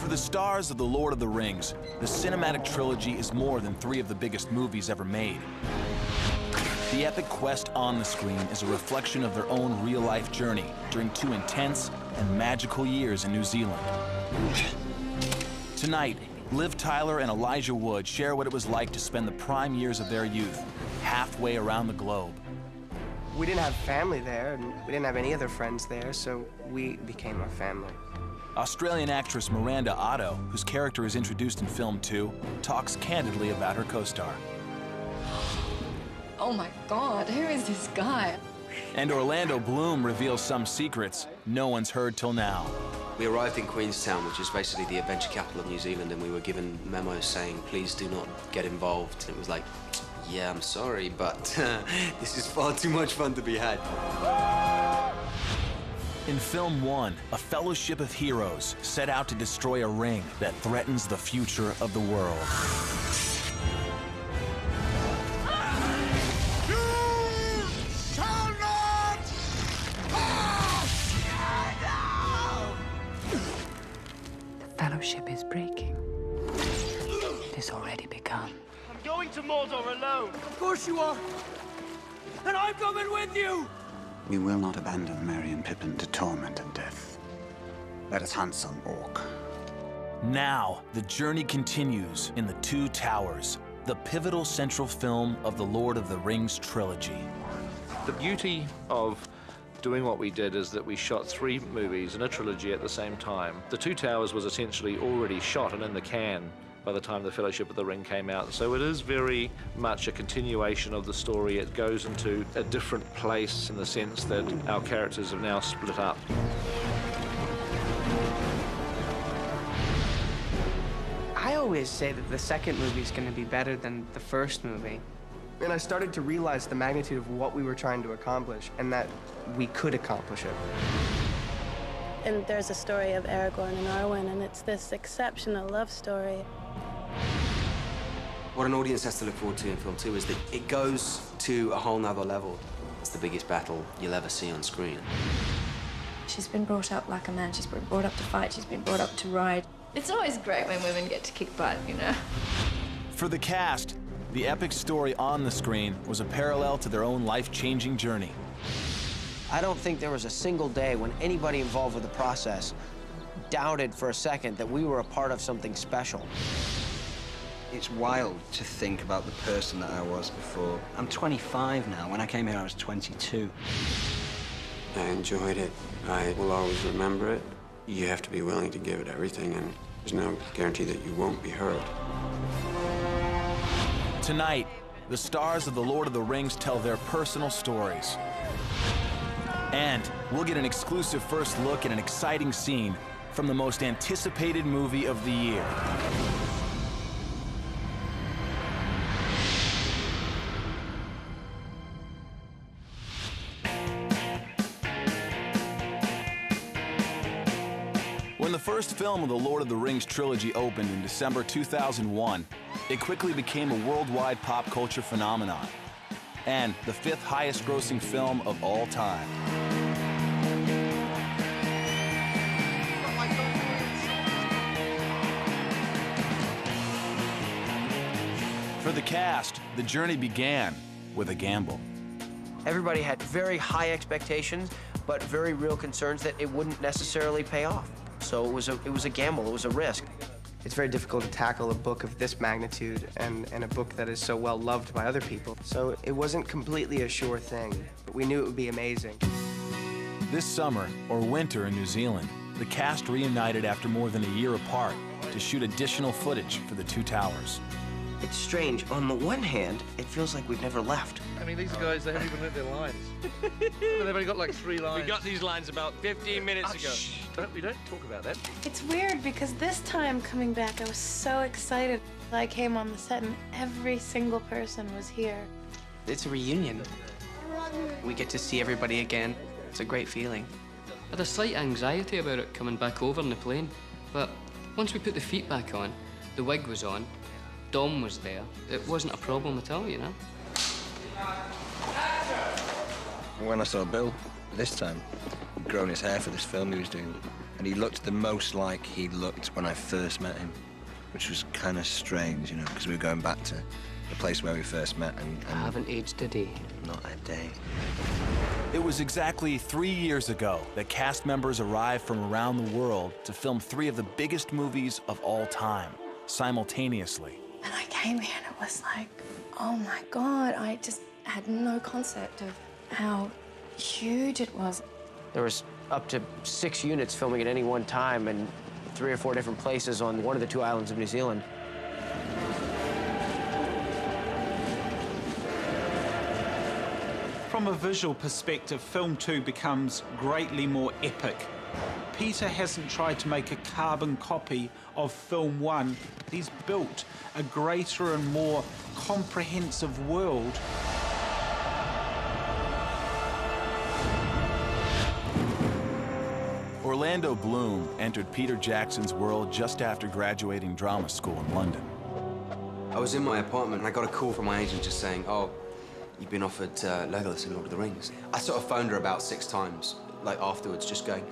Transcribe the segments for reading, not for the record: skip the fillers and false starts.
For the stars of The Lord of the Rings, the cinematic trilogy is more than 3 of the biggest movies ever made. The epic quest on the screen is a reflection of their own real-life journey during 2 intense and magical years in New Zealand. Tonight, Liv Tyler and Elijah Wood share what it was like to spend the prime years of their youth halfway around the globe. We didn't have family there, and we didn't have any other friends there, so we became a family. Australian actress Miranda Otto, whose character is introduced in film 2, talks candidly about her co-star. Oh my God, who is this guy? And Orlando Bloom reveals some secrets no one's heard till now. We arrived in Queenstown, which is basically the adventure capital of New Zealand, and we were given memos saying, please do not get involved. And it was like, yeah, I'm sorry, but this is far too much fun to be had. In film 1, a fellowship of heroes set out to destroy a ring that threatens the future of the world. The fellowship is breaking. It has already begun. I'm going to Mordor alone. Of course you are. And I'm coming with you. We will not abandon Merry and Pippin to torment and death. Let us hunt some orc. Now, the journey continues in The Two Towers, the pivotal central film of the Lord of the Rings trilogy. The beauty of doing what we did is that we shot 3 movies in a trilogy at the same time. The Two Towers was essentially already shot and in the can by the time the Fellowship of the Ring came out. So it is very much a continuation of the story. It goes into a different place in the sense that our characters have now split up. I always say that the second movie is going to be better than the first movie. And I started to realize the magnitude of what we were trying to accomplish and that we could accomplish it. And there's a story of Aragorn and Arwen, and it's this exceptional love story. What an audience has to look forward to in film 2 is that it goes to a whole nother level. It's the biggest battle you'll ever see on screen. She's been brought up like a man. She's been brought up to fight. She's been brought up to ride. It's always great when women get to kick butt, you know? For the cast, the epic story on the screen was a parallel to their own life-changing journey. I don't think there was a single day when anybody involved with the process doubted for a second that we were a part of something special. It's wild to think about the person that I was before. I'm 25 now. When I came here, I was 22. I enjoyed it. I will always remember it. You have to be willing to give it everything, and there's no guarantee that you won't be hurt. Tonight, the stars of The Lord of the Rings tell their personal stories. And we'll get an exclusive first look at an exciting scene from the most anticipated movie of the year. When the first film of the Lord of the Rings trilogy opened in December 2001, it quickly became a worldwide pop culture phenomenon and the 5th highest grossing film of all time. For the cast, the journey began with a gamble. Everybody had very high expectations, but very real concerns that it wouldn't necessarily pay off. So it was a gamble, it was a risk. It's very difficult to tackle a book of this magnitude and a book that is so well loved by other people. So it wasn't completely a sure thing, but we knew it would be amazing. This summer, or winter in New Zealand, the cast reunited after more than a year apart to shoot additional footage for The Two Towers. It's strange. On the one hand, it feels like we've never left. I mean, these guys, they haven't even learned their lines. They've only got like 3 lines. We got these lines about 15 minutes ago. We don't talk about that. It's weird because this time coming back, I was so excited. I came on the set and every single person was here. It's a reunion. We get to see everybody again. It's a great feeling. I had a slight anxiety about it coming back over in the plane, but once we put the feet back on, the wig was on, Dom was there, it wasn't a problem at all, you know? When I saw Bill this time, grown his hair for this film he was doing. And he looked the most like he looked when I first met him, which was kind of strange, you know, because we were going back to the place where we first met. And I haven't aged a day. Not a day. It was exactly 3 years ago that cast members arrived from around the world to film 3 of the biggest movies of all time, simultaneously. And I came here and it was like, oh my God, I just had no concept of how huge it was. There was up to 6 units filming at any one time and 3 or 4 different places on one of the 2 islands of New Zealand. From a visual perspective, film 2 becomes greatly more epic. Peter hasn't tried to make a carbon copy of film 1. He's built a greater and more comprehensive world. Orlando Bloom entered Peter Jackson's world just after graduating drama school in London. I was in my apartment and I got a call from my agent just saying, oh, you've been offered Legolas in Lord of the Rings. I sort of phoned her about 6 times, like afterwards, just going,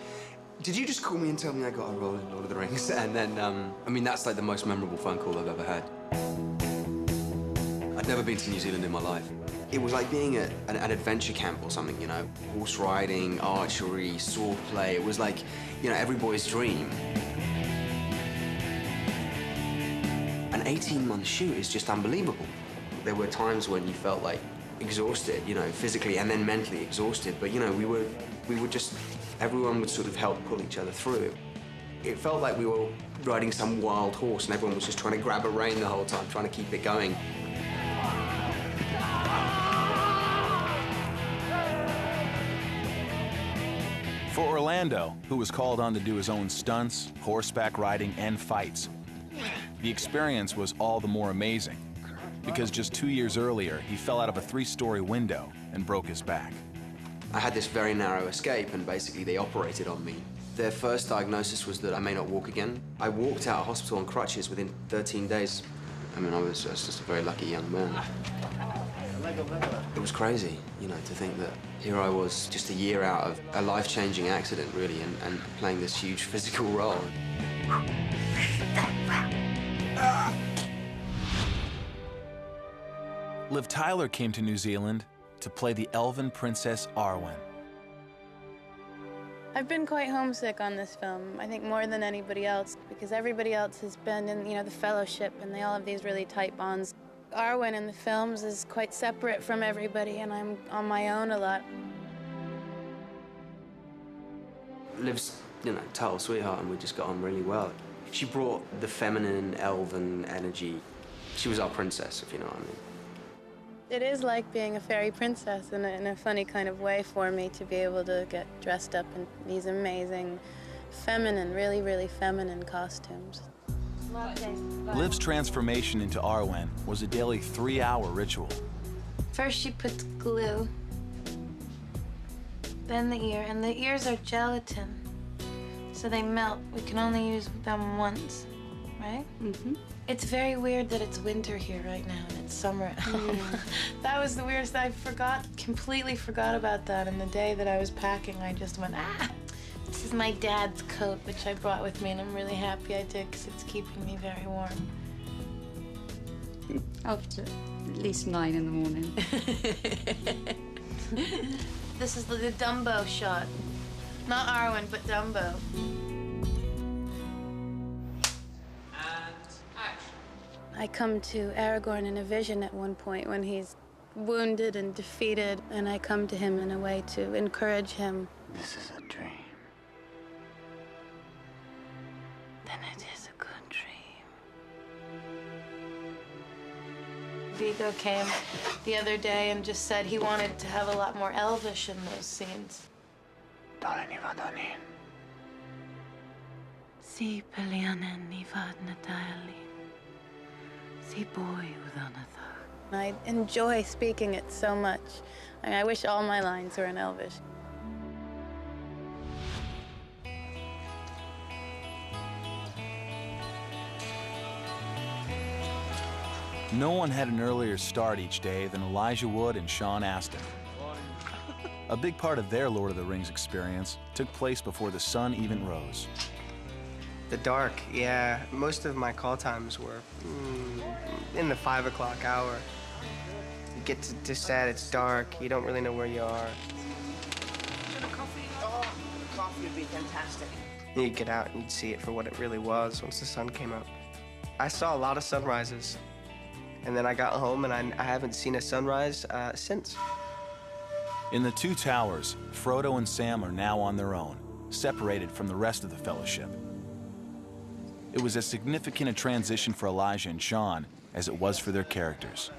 did you just call me and tell me I got a role in Lord of the Rings? And then, I mean, that's like the most memorable phone call I've ever had. I'd never been to New Zealand in my life. It was like being at an adventure camp or something, you know? Horse riding, archery, sword play. It was like, you know, every boy's dream. An 18-month shoot is just unbelievable. There were times when you felt like exhausted, you know, physically and then mentally exhausted. But, you know, we would just, everyone would sort of help pull each other through. It felt like we were riding some wild horse and everyone was just trying to grab a rein the whole time, trying to keep it going. For Orlando, who was called on to do his own stunts, horseback riding, and fights, the experience was all the more amazing, because just 2 years earlier, he fell out of a 3-story window and broke his back. I had this very narrow escape, and basically they operated on me. Their first diagnosis was that I may not walk again. I walked out of hospital on crutches within 13 days. I mean, I was just a very lucky young man. It was crazy, you know, to think that here I was just a year out of a life-changing accident, really, and playing this huge physical role. Liv Tyler came to New Zealand to play the elven princess Arwen. I've been quite homesick on this film, I think more than anybody else, because everybody else has been in, you know, the Fellowship, and they all have these really tight bonds. Arwen in the films is quite separate from everybody, and I'm on my own a lot. Liv's, you know, total sweetheart, and we just got on really well. She brought the feminine, elven energy. She was our princess, if you know what I mean. It is like being a fairy princess in a funny kind of way for me to be able to get dressed up in these amazing, feminine, really, really feminine costumes. Liv's transformation into Arwen was a daily 3-hour ritual. First she puts glue, then the ear, and the ears are gelatin, so they melt. We can only use them once, right? Mm-hmm. It's very weird that it's winter here right now and it's summer at home. That was the weirdest. I completely forgot about that. And the day that I was packing, I just went, ah! This is my dad's coat, which I brought with me, and I'm really happy I did because it's keeping me very warm. Up to at least 9 in the morning. This is the Dumbo shot. Not Arwen, but Dumbo. I come to Aragorn in a vision at one point when he's wounded and defeated, and I come to him in a way to encourage him. This is a dream. Then it is a good dream. Viggo came the other day and just said he wanted to have a lot more Elvish in those scenes. Si pelianen ni vadna diali. I enjoy speaking it so much. I mean, I wish all my lines were in Elvish. No one had an earlier start each day than Elijah Wood and Sean Astin. A big part of their Lord of the Rings experience took place before the sun even rose. The dark, yeah. Most of my call times were in the 5 o'clock hour. You get to set, it's dark, you don't really know where you are. Oh, coffee would be fantastic. You'd get out and you'd see it for what it really was once the sun came up. I saw a lot of sunrises, and then I got home and I haven't seen a sunrise since. In the Two Towers, Frodo and Sam are now on their own, separated from the rest of the Fellowship. It was as significant a transition for Elijah and Sean as it was for their characters.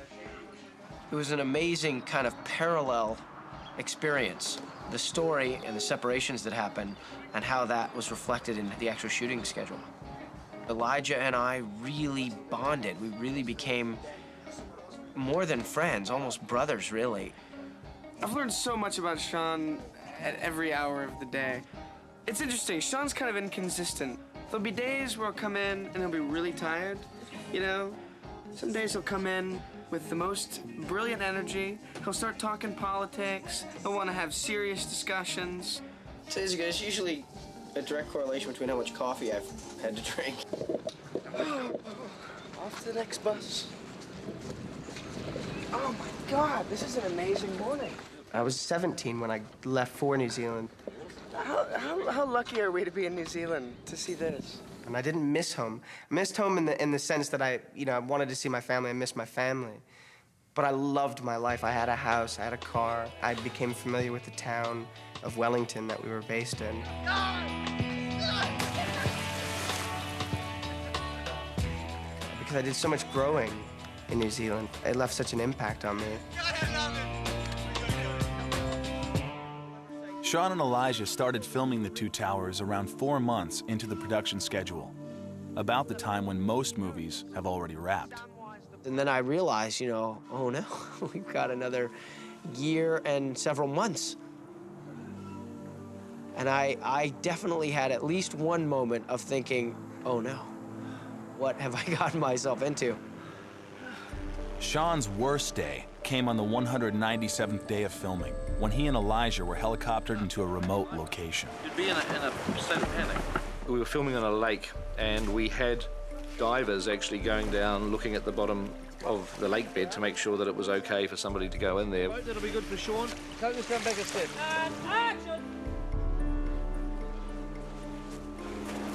It was an amazing kind of parallel experience. The story and the separations that happened and how that was reflected in the actual shooting schedule. Elijah and I really bonded. We really became more than friends, almost brothers, really. I've learned so much about Sean at every hour of the day. It's interesting, Sean's kind of inconsistent. There'll be days where he'll come in and he'll be really tired, you know? Some days he'll come in with the most brilliant energy. He'll start talking politics. He'll want to have serious discussions. Today's good. It's usually a direct correlation between how much coffee I've had to drink. Off to the next bus. Oh my God, this is an amazing morning. I was 17 when I left for New Zealand. How lucky are we to be in New Zealand to see this? And I didn't miss home. I missed home in the sense that I wanted to see my family. I missed my family. But I loved my life. I had a house, I had a car. I became familiar with the town of Wellington that we were based in. Because I did so much growing in New Zealand. It left such an impact on me. Sean and Elijah started filming The Two Towers around 4 months into the production schedule, about the time when most movies have already wrapped. And then I realized, oh no, we've got another year and several months. And I definitely had at least one moment of thinking, oh no, what have I gotten myself into? Sean's worst day came on the 197th day of filming, when he and Elijah were helicoptered into a remote location. You'd be in a state of panic. We were filming on a lake, and we had divers actually going down, looking at the bottom of the lake bed to make sure that it was okay for somebody to go in there. Right, that'll be good for Sean. Can't just stand back a step. And action!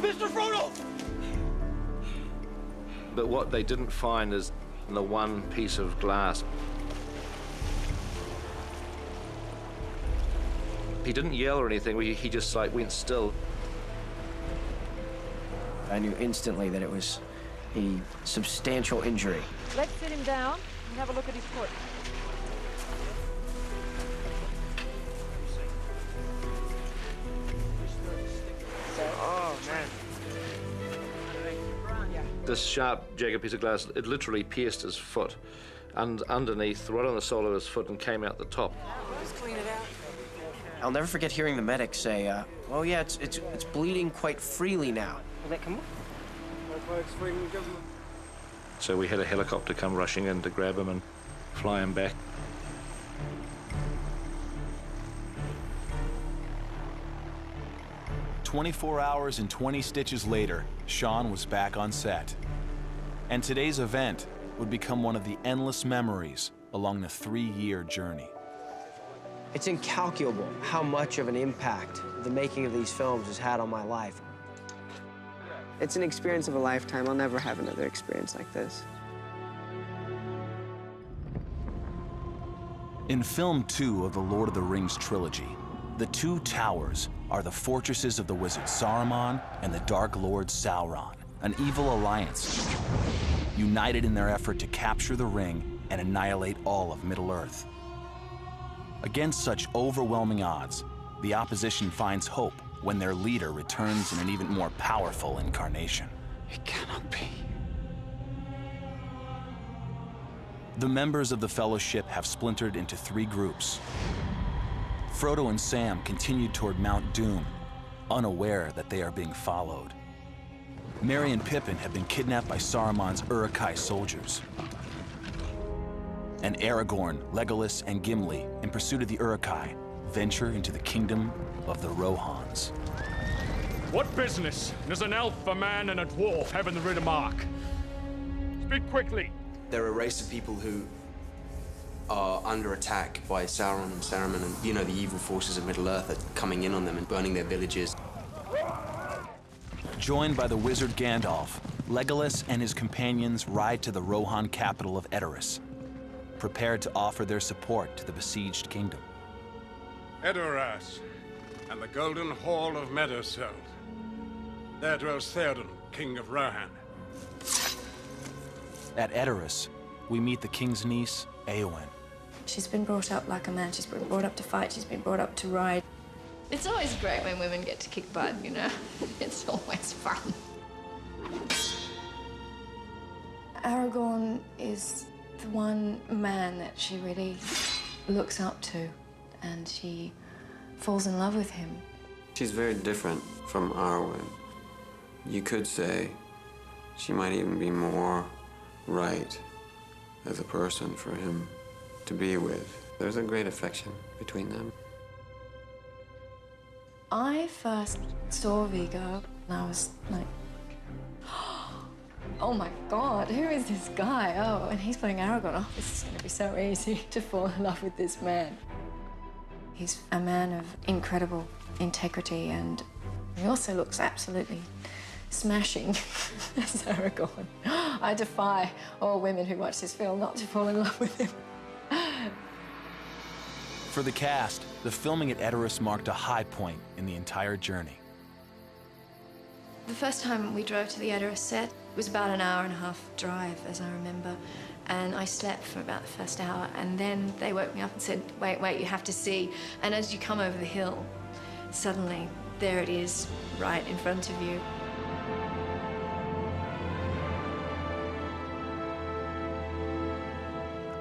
Mr. Frodo! But what they didn't find is the one piece of glass. He didn't yell or anything, he just went still. I knew instantly that it was a substantial injury. Let's sit him down and have a look at his foot. Oh, man. This sharp, jagged piece of glass, it literally pierced his foot, and underneath, right on the sole of his foot, and came out the top. Let's clean it out. I'll never forget hearing the medic say, well, yeah, it's bleeding quite freely now. Will that come off? So we had a helicopter come rushing in to grab him and fly him back. "24 hours and 20 stitches later, Sean was back on set. And today's event would become one of the endless memories along the 3-year journey. It's incalculable how much of an impact the making of these films has had on my life. It's an experience of a lifetime. I'll never have another experience like this. In film 2 of the Lord of the Rings trilogy, the Two Towers are the fortresses of the wizard Saruman and the Dark Lord Sauron, an evil alliance, united in their effort to capture the ring and annihilate all of Middle-earth. Against such overwhelming odds, the opposition finds hope when their leader returns in an even more powerful incarnation. It cannot be. The members of the Fellowship have splintered into 3 groups. Frodo and Sam continue toward Mount Doom, unaware that they are being followed. Merry and Pippin have been kidnapped by Saruman's Uruk-hai soldiers. And Aragorn, Legolas, and Gimli, in pursuit of the Uruk-hai, venture into the kingdom of the Rohan. dragons. What business does an elf, a man, and a dwarf have in the Ritter Mark? Speak quickly. They're a race of people who are under attack by Sauron and Saruman and, you know, the evil forces of Middle-earth are coming in on them and burning their villages. Joined by the wizard Gandalf, Legolas and his companions ride to the Rohan capital of Edoras, prepared to offer their support to the besieged kingdom. Edoras and the Golden Hall of Meadowseld. There dwells Theoden, king of Rohan. At Edoras, we meet the king's niece, Eowyn. She's been brought up like a man. She's been brought up to fight. She's been brought up to ride. It's always great when women get to kick butt, you know? It's always fun. Aragorn is the one man that she really looks up to, and she falls in love with him. She's very different from Arwen. You could say she might even be more right as a person for him to be with. There's a great affection between them. I first saw Viggo and I was like, oh my God, who is this guy? Oh, and he's playing Aragorn. Oh, this is going to be so easy to fall in love with this man. He's a man of incredible integrity, and he also looks absolutely smashing as Aragorn. I defy all women who watch this film not to fall in love with him. For the cast, the filming at Edoras marked a high point in the entire journey. The first time we drove to the Edoras set was about an hour-and-a-half drive, as I remember. And I slept for about the first hour, and then they woke me up and said, wait, you have to see. And as you come over the hill, suddenly there it is, right in front of you.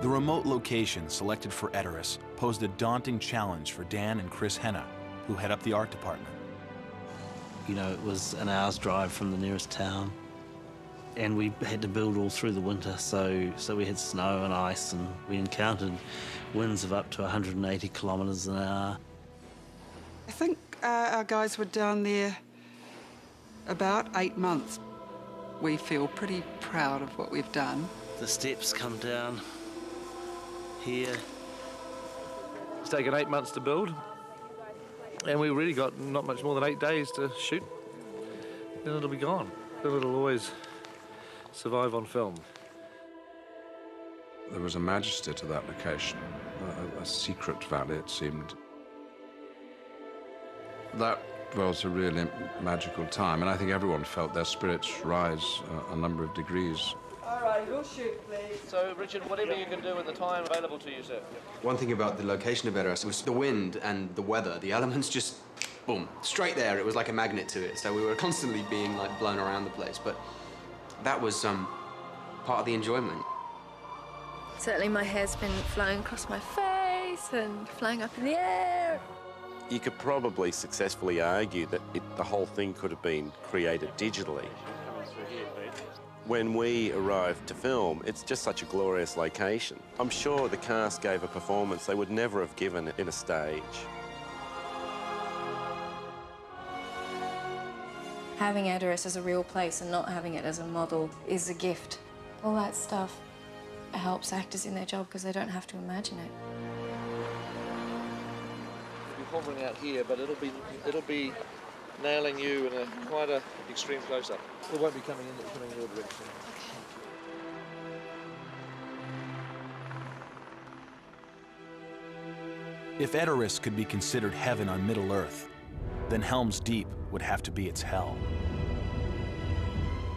The remote location selected for Edoras posed a daunting challenge for Dan and Chris Henna, who head up the art department. You know, it was an hour's drive from the nearest town, and we had to build all through the winter, so we had snow and ice, and we encountered winds of up to 180 kilometres an hour. I think our guys were down there about 8 months. We feel pretty proud of what we've done. The steps come down here. It's taken 8 months to build, and we really got not much more than 8 days to shoot. Then it'll be gone. Then it'll always survive on film. There was a majesty to that location, a secret valley, it seemed. That was a really magical time, and I think everyone felt their spirits rise a number of degrees. All right, go shoot, please. So, Richard, whatever you can do with the time available to you, sir. One thing about the location of Edoras was the wind and the weather. The elements just, boom, straight there. It was like a magnet to it. So we were constantly being like blown around the place. But that was part of the enjoyment. Certainly my hair's been flying across my face and flying up in the air. You could probably successfully argue that the whole thing could have been created digitally. When we arrived to film, it's just such a glorious location. I'm sure the cast gave a performance they would never have given in a stage. Having Edoras as a real place and not having it as a model is a gift. All that stuff helps actors in their job because they don't have to imagine it. We'll be hovering out here, but it'll be nailing you in quite a extreme close-up. It won't be coming in, it'll be coming in your direction. If Edoras could be considered heaven on Middle-earth, then Helm's Deep would have to be its hell.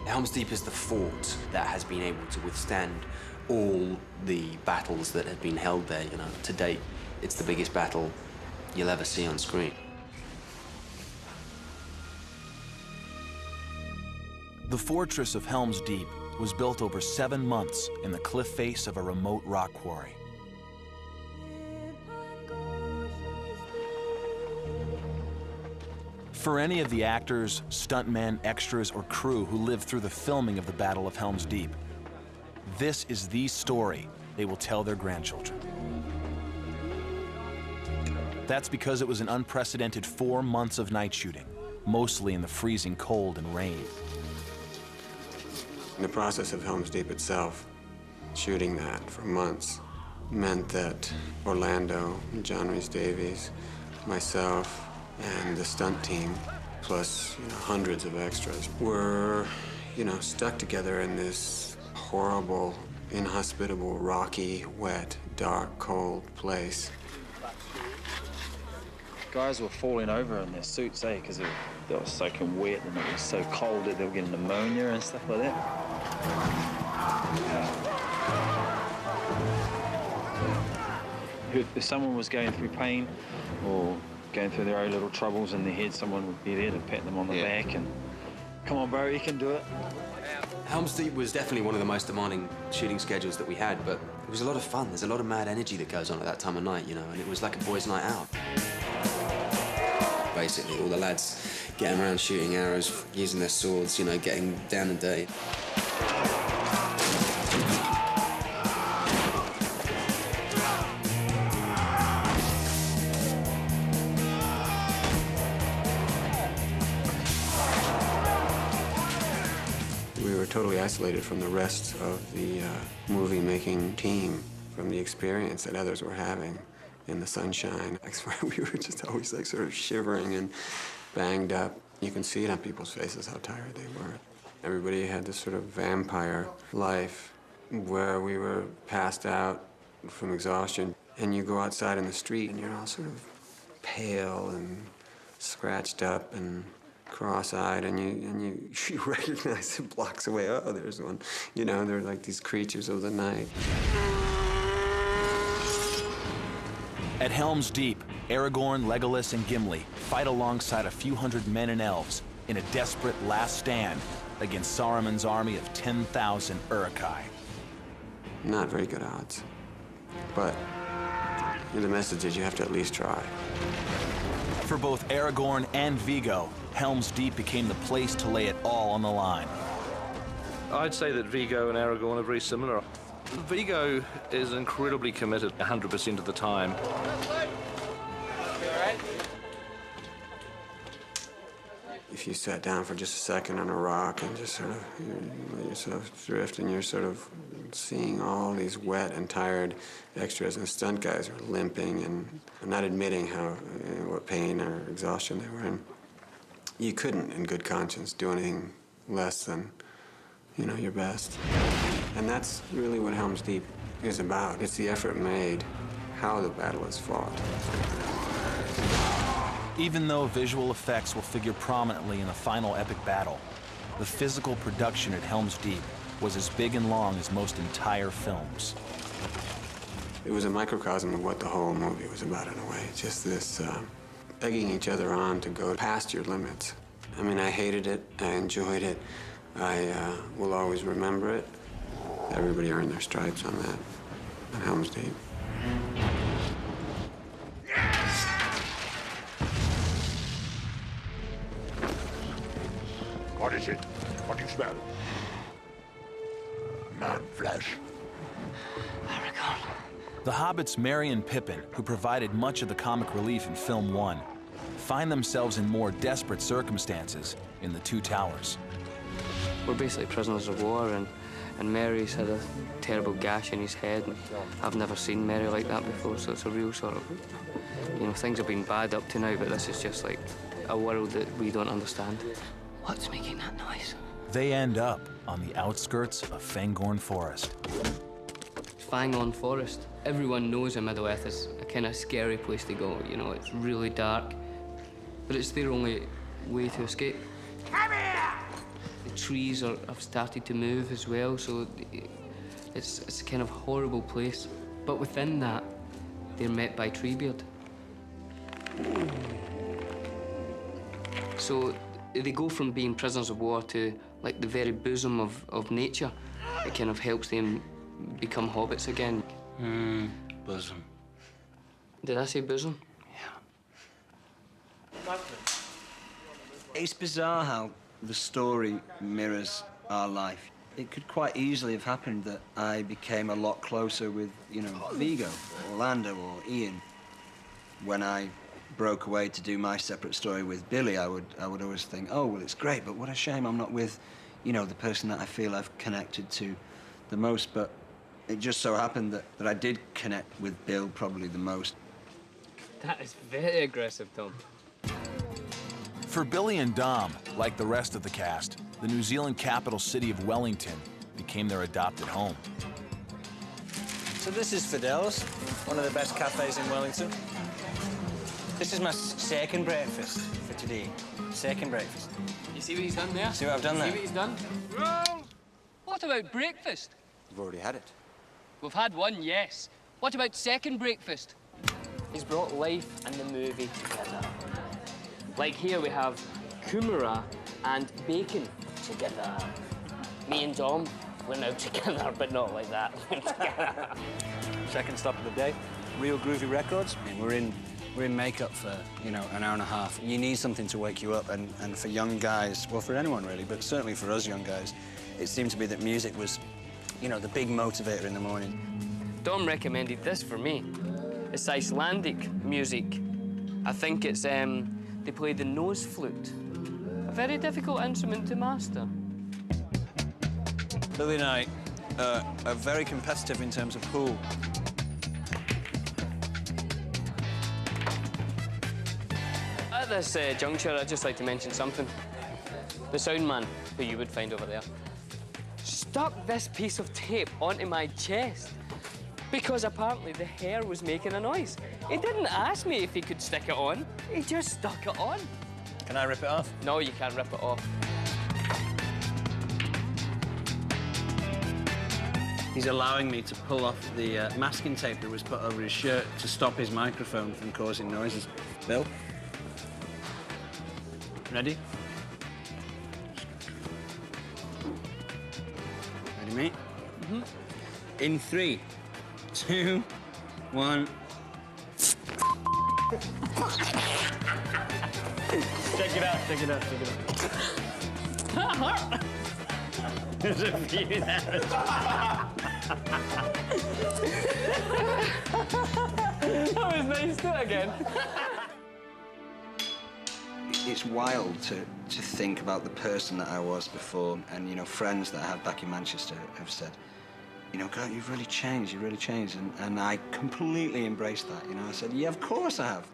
Helm's Deep is the fort that has been able to withstand all the battles that have been held there, you know. To date, it's the biggest battle you'll ever see on screen. The fortress of Helm's Deep was built over 7 months in the cliff face of a remote rock quarry. For any of the actors, stuntmen, extras, or crew who lived through the filming of the Battle of Helm's Deep, this is the story they will tell their grandchildren. That's because it was an unprecedented 4 months of night shooting, mostly in the freezing cold and rain. The process of Helm's Deep itself, shooting that for months, meant that Orlando, John Rhys Davies, myself, and the stunt team, plus hundreds of extras, were stuck together in this horrible, inhospitable, rocky, wet, dark, cold place. Guys were falling over in their suits, because they were soaking wet and it was so cold that they were getting pneumonia and stuff like that. If someone was going through pain or going through their own little troubles in their head, someone would be there to pat them on the back and, come on, bro, you can do it. Helm's Deep was definitely one of the most demanding shooting schedules that we had, but it was a lot of fun. There's a lot of mad energy that goes on at that time of night, and it was like a boys' night out. Basically, all the lads getting around shooting arrows, using their swords, getting down and dirty. We were totally isolated from the rest of the movie-making team, from the experience that others were having in the sunshine. I swear we were just always sort of shivering and banged up. You can see it on people's faces how tired they were. Everybody had this sort of vampire life where we were passed out from exhaustion. And you go outside in the street and you're all sort of pale and scratched up and cross-eyed, and you recognize it blocks away. Oh, there's one. They're like these creatures of the night. At Helm's Deep, Aragorn, Legolas, and Gimli fight alongside a few hundred men and elves in a desperate last stand against Saruman's army of 10,000 Uruk-hai. Not very good odds. But the message is you have to at least try. For both Aragorn and Viggo, Helm's Deep became the place to lay it all on the line. I'd say that Viggo and Aragorn are very similar. Viggo is incredibly committed 100% of the time. If you sat down for just a second on a rock and just sort of let yourself drift, and you're sort of seeing all these wet and tired extras, and stunt guys are limping and not admitting what pain or exhaustion they were in, you couldn't, in good conscience, do anything less than, your best. And that's really what Helm's Deep is about. It's the effort made, how the battle is fought. Even though visual effects will figure prominently in the final epic battle, the physical production at Helm's Deep was as big and long as most entire films. It was a microcosm of what the whole movie was about, in a way. Just this egging each other on to go past your limits. I mean, I hated it, I enjoyed it, I will always remember it. Everybody earned their stripes on that, at Helm's Deep. What is it? What do you smell? Man flesh. The hobbits Merry and Pippin, who provided much of the comic relief in film 1, find themselves in more desperate circumstances in the Two Towers. We're basically prisoners of war, and Merry's had a terrible gash in his head. I've never seen Merry like that before, so it's a real sort of, things have been bad up to now, but this is just like a world that we don't understand. What's making that noise? They end up on the outskirts of Fangorn Forest. Fangorn Forest. Everyone knows in Middle-earth is a kind of scary place to go. It's really dark, but it's their only way to escape. Come here! The trees have started to move as well, so it's a kind of horrible place. But within that, they're met by Treebeard. So they go from being prisoners of war to like the very bosom of nature. It kind of helps them become hobbits again. Bosom. Did I say bosom? Yeah. It's bizarre how the story mirrors our life. It could quite easily have happened that I became a lot closer with, Viggo, or Orlando, or Ian. when I broke away to do my separate story with Billy, I would always think, oh, well, it's great, but what a shame I'm not with, you know, the person that I feel I've connected to the most. But it just so happened that I did connect with Bill probably the most. That is very aggressive, Tom. For Billy and Dom, like the rest of the cast, the New Zealand capital city of Wellington became their adopted home. So this is Fidel's, one of the best cafes in Wellington. This is my second breakfast for today. Second breakfast. You see what he's done there? See what I've done there? See what he's done? What about breakfast? You've already had it. We've had one, yes. What about second breakfast? He's brought life and the movie together. Like here we have kumara and bacon together. Me and Dom, we're now together, but not like that. Second stop of the day, Real Groovy Records. I mean, we're in makeup for, you know, an hour and a half. You need something to wake you up, and for young guys, well, for anyone really, but certainly for us young guys, it seemed to be that music was, you know, the big motivator in the morning. Dom recommended this for me. It's Icelandic music. I think it's, they play the nose flute. A very difficult instrument to master. Billy and I are very competitive in terms of pool. At this juncture, I'd just like to mention something. The sound man, who you would find over there, stuck this piece of tape onto my chest because apparently the hair was making a noise. He didn't ask me if he could stick it on. He just stuck it on. Can I rip it off? No, you can't rip it off. He's allowing me to pull off the masking tape that was put over his shirt to stop his microphone from causing noises. Bill? Ready? Ready, mate? Mm-hmm. In 3, 2, 1. Check it out, check it out, check it out. There's a few there. That was nice, do it again. It's wild to think about the person that I was before, and, you know, friends that I have back in Manchester have said, you know, God, you've really changed, and I completely embraced that, you know. I said, yeah, of course I have.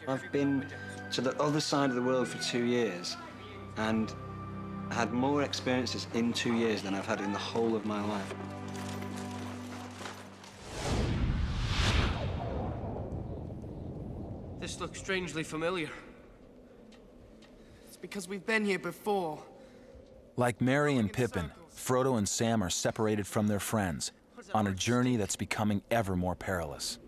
I've been to the other side of the world for 2 years, and I had more experiences in 2 years than I've had in the whole of my life. This looks strangely familiar. It's because we've been here before. Like Merry and Pippin, Frodo and Sam are separated from their friends on a journey that's becoming ever more perilous.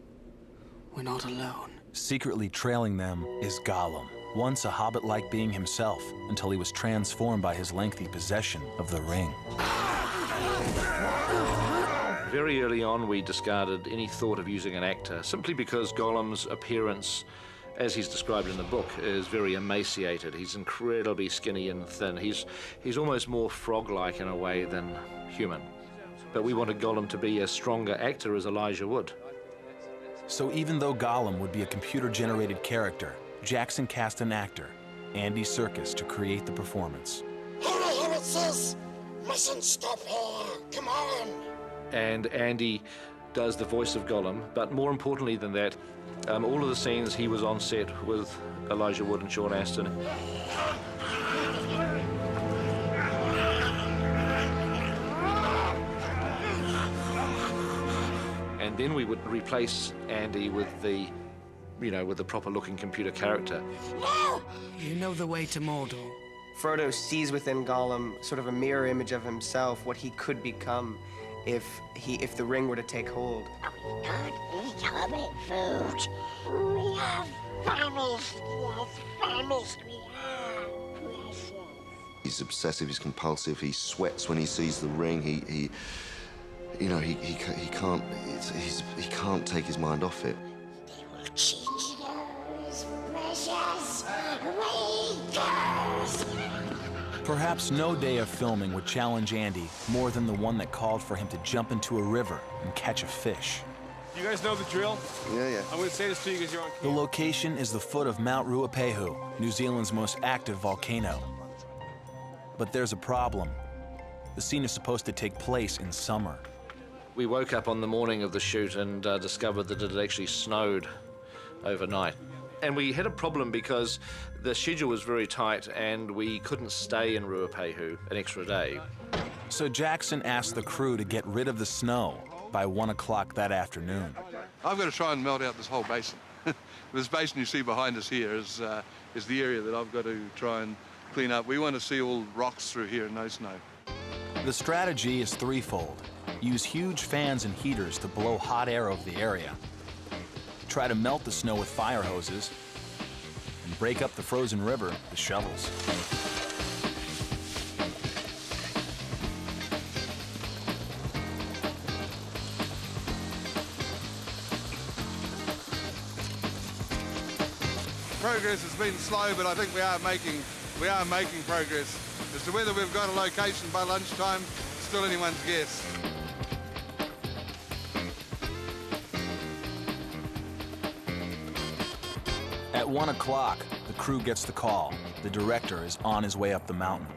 We're not alone. Secretly trailing them is Gollum, once a hobbit-like being himself, until he was transformed by his lengthy possession of the ring. Very early on, we discarded any thought of using an actor, simply because Gollum's appearance, as he's described in the book, is very emaciated. He's incredibly skinny and thin. He's almost more frog-like in a way than human. But we wanted Gollum to be a stronger actor as Elijah Wood. So even though Gollum would be a computer-generated character, Jackson cast an actor, Andy Serkis, to create the performance. Here it says, mustn't stop here, come on. And Andy does the voice of Gollum, but more importantly than that, all of the scenes he was on set with Elijah Wood and Sean Astin. And then we would replace Andy with the, you know, with the proper-looking computer character. No! You know the way to Mordor. Frodo sees within Gollum sort of a mirror image of himself, what he could become if the ring were to take hold. We can't become it, food. We have vanished. We have. He's obsessive, he's compulsive, he sweats when he sees the ring, he can't take his mind off it. They will change those precious wakers. Perhaps no day of filming would challenge Andy more than the one that called for him to jump into a river and catch a fish. You guys know the drill? Yeah. I'm going to say this to you because you're on The location is the foot of Mount Ruapehu, New Zealand's most active volcano. But there's a problem. The scene is supposed to take place in summer. We woke up on the morning of the shoot and discovered that it had actually snowed overnight. And we had a problem because the schedule was very tight and we couldn't stay in Ruapehu an extra day. So Jackson asked the crew to get rid of the snow by 1 o'clock that afternoon. I've got to try and melt out this whole basin. This basin you see behind us here is the area that I've got to try and clean up. We want to see all rocks through here and no snow. The strategy is threefold. Use huge fans and heaters to blow hot air over the area. Try to melt the snow with fire hoses. And break up the frozen river with shovels. Progress has been slow, but I think we are making progress. As to whether we've got a location by lunchtime, still anyone's guess. At 1 o'clock, the crew gets the call. The director is on his way up the mountain.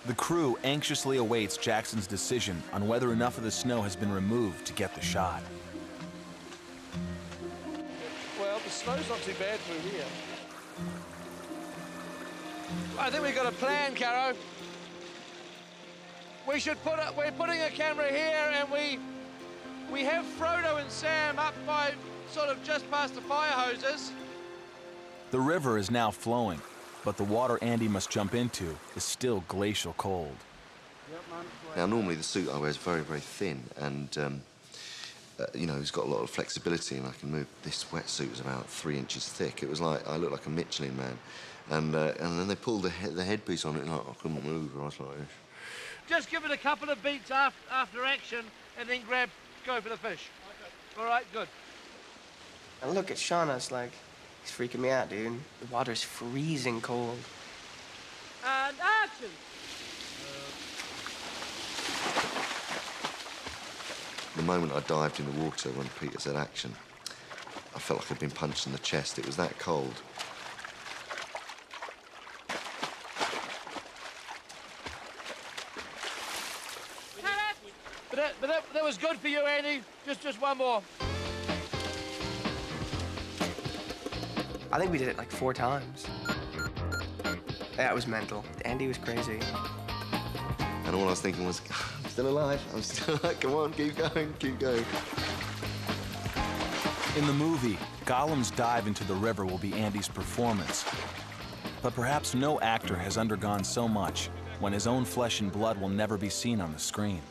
The crew anxiously awaits Jackson's decision on whether enough of the snow has been removed to get the shot. Well, the snow's not too bad through here. I think we've got a plan, Caro. We should we're putting a camera here, and we have Frodo and Sam up by sort of just past the fire hoses. The river is now flowing, but the water Andy must jump into is still glacial cold. Now, normally the suit I wear is very, very thin, and you know, it's got a lot of flexibility, and I can move. This wetsuit was about 3 inches thick. It was like I looked like a Michelin man, and then they pulled the headpiece on it, and I couldn't move. I was like this. Just give it a couple of beats after action, and then go for the fish. Okay. All right, good. And look at Shauna's like, he's freaking me out, dude. The water's freezing cold. And action! The moment I dived in the water when Peter said action, I felt like I'd been punched in the chest. It was that cold. But that was good for you, Andy. Just one more. I think we did it like 4 times. That was mental. Andy was crazy. And all I was thinking was, I'm still alive. I'm still alive. Come on, keep going, keep going. In the movie, Gollum's dive into the river will be Andy's performance. But perhaps no actor has undergone so much when his own flesh and blood will never be seen on the screen.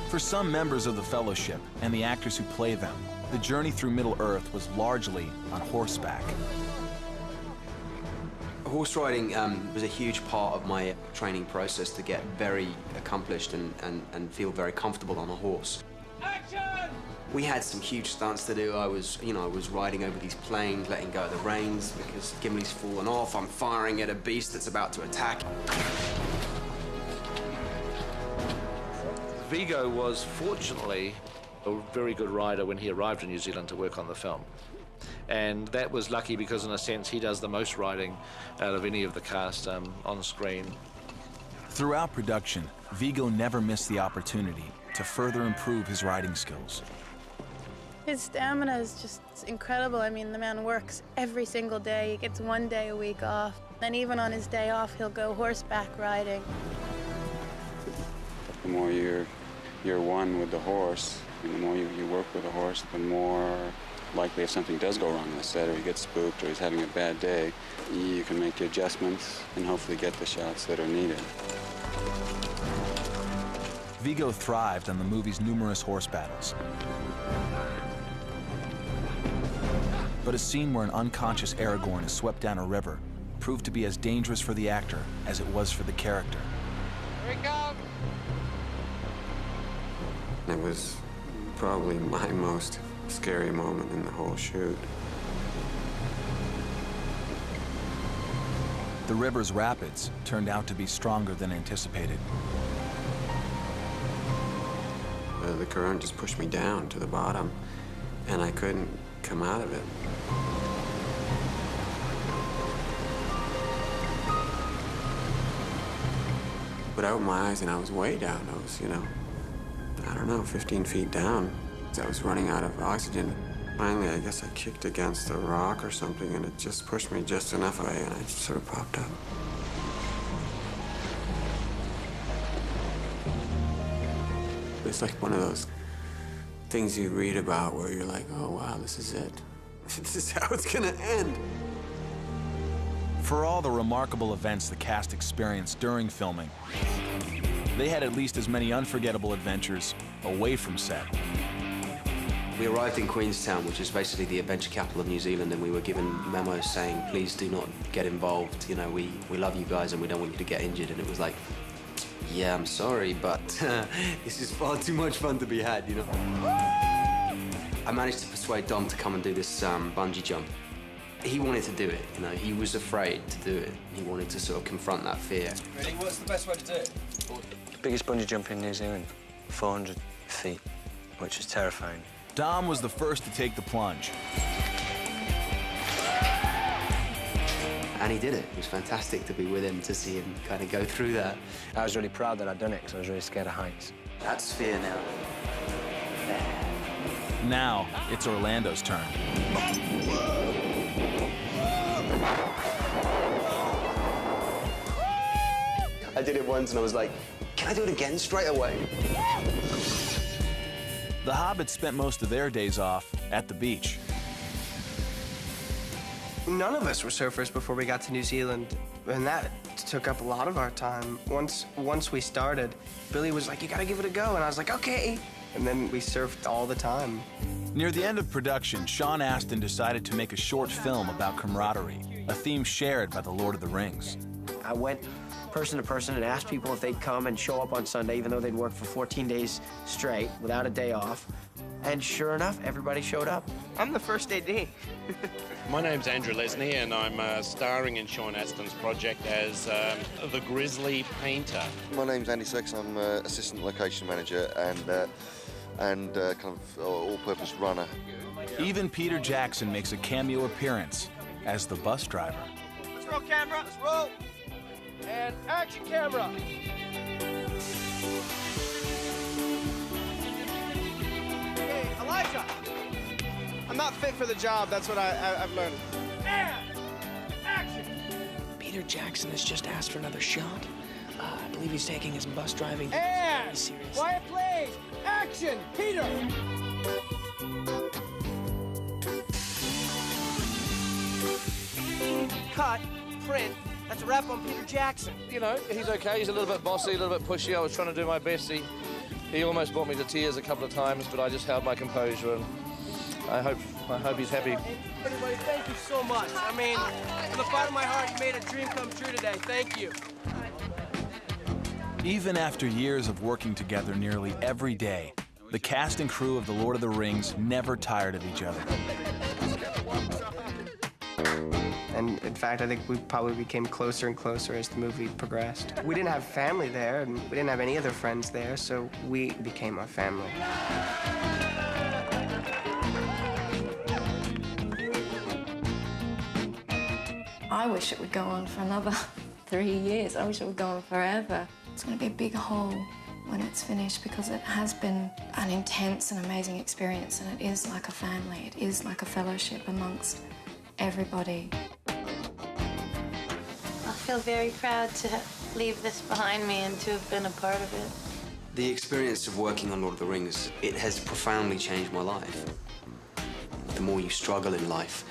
For some members of the Fellowship and the actors who play them, the journey through Middle-earth was largely on horseback. Horse riding was a huge part of my training process to get very accomplished and feel very comfortable on a horse. Action! We had some huge stunts to do. I was riding over these plains, letting go of the reins because Gimli's fallen off. I'm firing at a beast that's about to attack. Viggo was fortunately a very good rider when he arrived in New Zealand to work on the film. And that was lucky because, in a sense, he does the most riding out of any of the cast on screen. Throughout production, Viggo never missed the opportunity to further improve his riding skills. His stamina is just incredible. I mean, the man works every single day. He gets 1 day a week off. And even on his day off, he'll go horseback riding. The more you're one with the horse, and the more you work with the horse, the more likely if something does go wrong on the set, or he gets spooked, or he's having a bad day, you can make the adjustments and hopefully get the shots that are needed. Viggo thrived on the movie's numerous horse battles. But a scene where an unconscious Aragorn is swept down a river proved to be as dangerous for the actor as it was for the character. Here we come! It was probably my most scary moment in the whole shoot. The river's rapids turned out to be stronger than anticipated. The current just pushed me down to the bottom, and I couldn't come out of it. But I opened my eyes and I was way down. I was, I don't know, 15 feet down. I was running out of oxygen. Finally, I guess I kicked against a rock or something, and it just pushed me just enough away, and I just sort of popped up. It's like one of those things you read about where you're like, oh, wow, this is it. This is how it's gonna end. For all the remarkable events the cast experienced during filming, they had at least as many unforgettable adventures away from set. We arrived in Queenstown, which is basically the adventure capital of New Zealand, and we were given memos saying, please do not get involved. We love you guys and we don't want you to get injured. And it was like, yeah, I'm sorry, but this is far too much fun to be had, I managed to persuade Dom to come and do this bungee jump. He wanted to do it, he was afraid to do it. He wanted to sort of confront that fear. Ready? What's the best way to do it? The biggest bungee jump in New Zealand, 400 feet, which is terrifying. Dom was the first to take the plunge. And he did it. It was fantastic to be with him, to see him kind of go through that. I was really proud that I'd done it because I was really scared of heights. That's fear now. Now, it's Orlando's turn. I did it once and I was like, can I do it again straight away? The Hobbits spent most of their days off at the beach. None of us were surfers before we got to New Zealand, and that took up a lot of our time. Once we started, Billy was like, you gotta give it a go, and I was like, okay. And then we surfed all the time. Near the end of production, Sean Astin decided to make a short film about camaraderie, a theme shared by The Lord of the Rings. I went person to person and asked people if they'd come and show up on Sunday, even though they'd worked for 14 days straight without a day off. And sure enough, everybody showed up. I'm the first AD. My name's Andrew Lesney, and I'm starring in Sean Astin's project as the Grizzly Painter. My name's Andy Sex. I'm assistant location manager and kind of all-purpose runner. Even Peter Jackson makes a cameo appearance as the bus driver. Let's roll camera, let's roll. And action camera. Hey, Elijah. I'm not fit for the job, that's what I've learned. And action. Peter Jackson has just asked for another shot. I believe he's taking his bus driving and very serious. Quiet, please. Action, Peter. Cut, print. That's a wrap on Peter Jackson. He's okay. He's a little bit bossy, a little bit pushy. I was trying to do my best. He almost brought me to tears a couple of times, but I just held my composure, and I hope he's happy. Everybody, thank you so much. I mean, from the bottom of my heart, you made a dream come true today. Thank you. Even after years of working together nearly every day, the cast and crew of The Lord of the Rings never tired of each other. And in fact, I think we probably became closer and closer as the movie progressed. We didn't have family there, and we didn't have any other friends there, so we became our family. I wish it would go on for another 3 years. I wish it would go on forever. It's going to be a big hole when it's finished because it has been an intense and amazing experience, and it is like a family. It is like a fellowship amongst everybody. I feel very proud to leave this behind me and to have been a part of it. The experience of working on Lord of the Rings, it has profoundly changed my life. The more you struggle in life,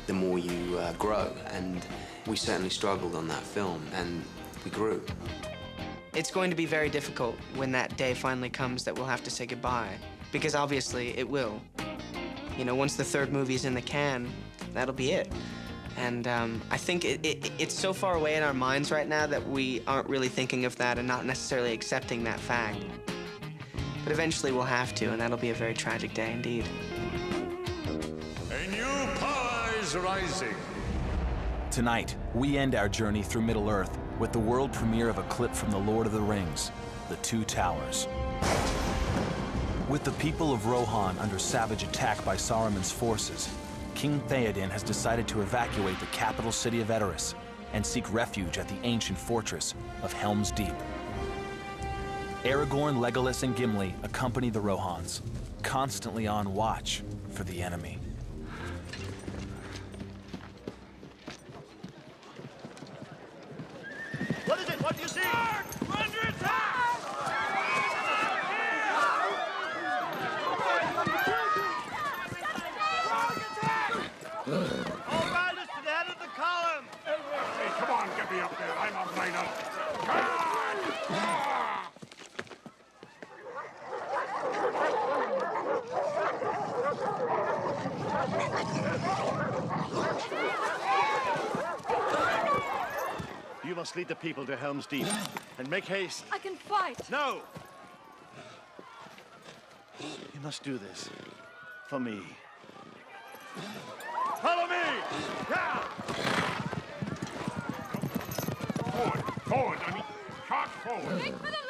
the more you grow, and we certainly struggled on that film, and we grew. It's going to be very difficult when that day finally comes that we'll have to say goodbye, because obviously it will. Once the third movie's in the can, that'll be it. And I think it's so far away in our minds right now that we aren't really thinking of that and not necessarily accepting that fact. But eventually we'll have to, and that'll be a very tragic day indeed. A new power is rising. Tonight, we end our journey through Middle-earth with the world premiere of a clip from The Lord of the Rings, The Two Towers. With the people of Rohan under savage attack by Saruman's forces, King Theoden has decided to evacuate the capital city of Edoras and seek refuge at the ancient fortress of Helm's Deep. Aragorn, Legolas, and Gimli accompany the Rohans, constantly on watch for the enemy. What is it? What do you see? We're under attack! All riders to the head of the column! Hey, come on, get me up there. I'm a miner. You must lead the people to Helm's Deep and make haste. I can fight. No! You must do this for me. Follow me! Yeah! Forward, forward, I mean, charge forward. Make for the